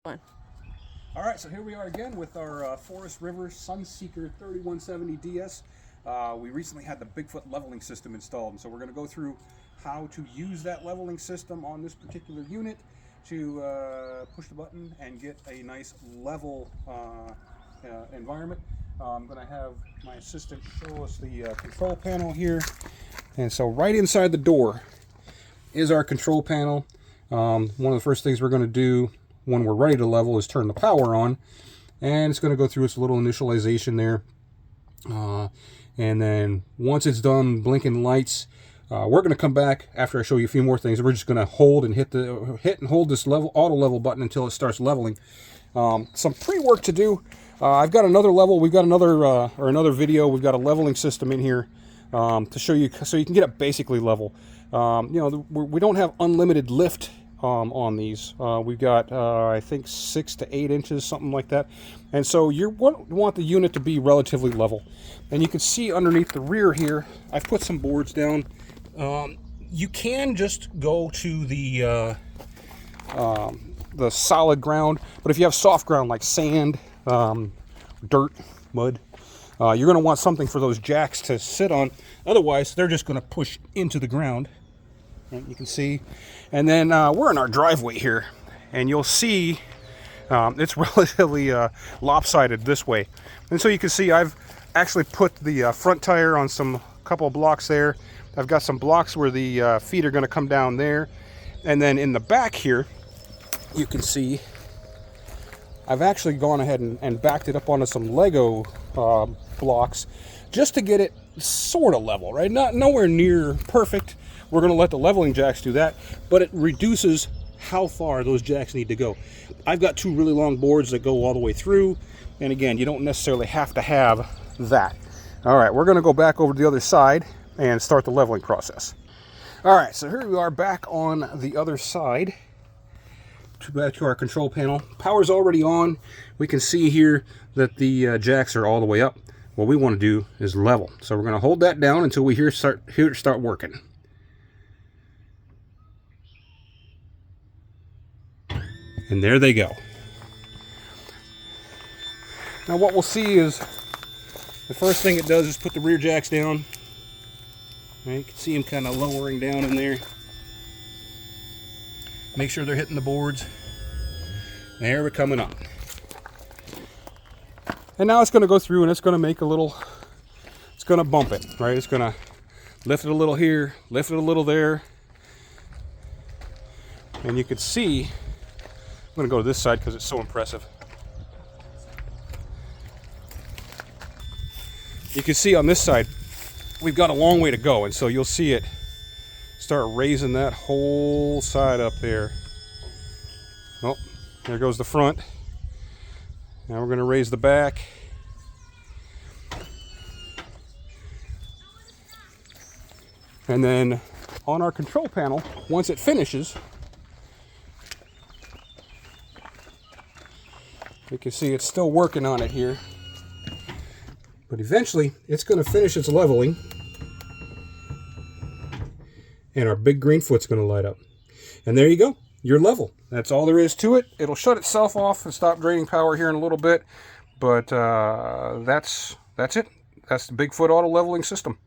one. All right, so here we are again with our Forest River Sunseeker 3170 DS. We recently had the Bigfoot leveling system installed, and so we're going to go through how to use that leveling system on this particular unit to push the button and get a nice level environment. I'm going to have my assistant show us the control panel here. And so right inside the door is our control panel. One of the first things we're going to do when we're ready to level is turn the power on, and it's going to go through its little initialization there, and then once it's done blinking lights, we're going to come back after I show you a few more things. We're just going to hold and hit and hold this auto level button until it starts leveling. Some pre-work to do. I've got another level. We've got another video. We've got a leveling system in here to show you, so you can get it basically level. We don't have unlimited lift on these. We've got I think 6 to 8 inches, something like that, and so you want the unit to be relatively level. And you can see underneath the rear here, I've put some boards down. You can just go to the solid ground, but if you have soft ground like sand, dirt, mud, you're going to want something for those jacks to sit on. Otherwise, they're just going to push into the ground. You can see, and then we're in our driveway here, and you'll see it's relatively lopsided this way. And so you can see I've actually put the front tire on some couple of blocks there. I've got some blocks where the feet are going to come down there, and then in the back here you can see I've actually gone ahead and backed it up onto some Lego blocks just to get it sort of level, right? Nowhere near perfect. We're going to let the leveling jacks do that, but it reduces how far those jacks need to go. I've got 2 really long boards that go all the way through, and again, you don't necessarily have to have that. All right, we're going to go back over to the other side and start the leveling process. All right, so here we are back on the other side. Back to our control panel. Power's already on. We can see here that the jacks are all the way up. What we want to do is level. So we're going to hold that down until we hear it start working. And there they go. Now what we'll see is the first thing it does is put the rear jacks down. You can see them kind of lowering down in there. Make sure they're hitting the boards. There we're coming up. And now it's going to go through and it's going to make it's going to bump it, right? It's going to lift it a little here, lift it a little there. And you can see, I'm going to go to this side because it's so impressive. You can see on this side, we've got a long way to go, and so you'll see it start raising that whole side up there. Oh, there goes the front. Now we're going to raise the back. And then on our control panel, once it finishes, you can see it's still working on it here. But eventually, it's going to finish its leveling, and our big green foot's going to light up. And there you go. You're level. That's all there is to it. It'll shut itself off and stop draining power here in a little bit, but that's it. That's the Bigfoot auto leveling system.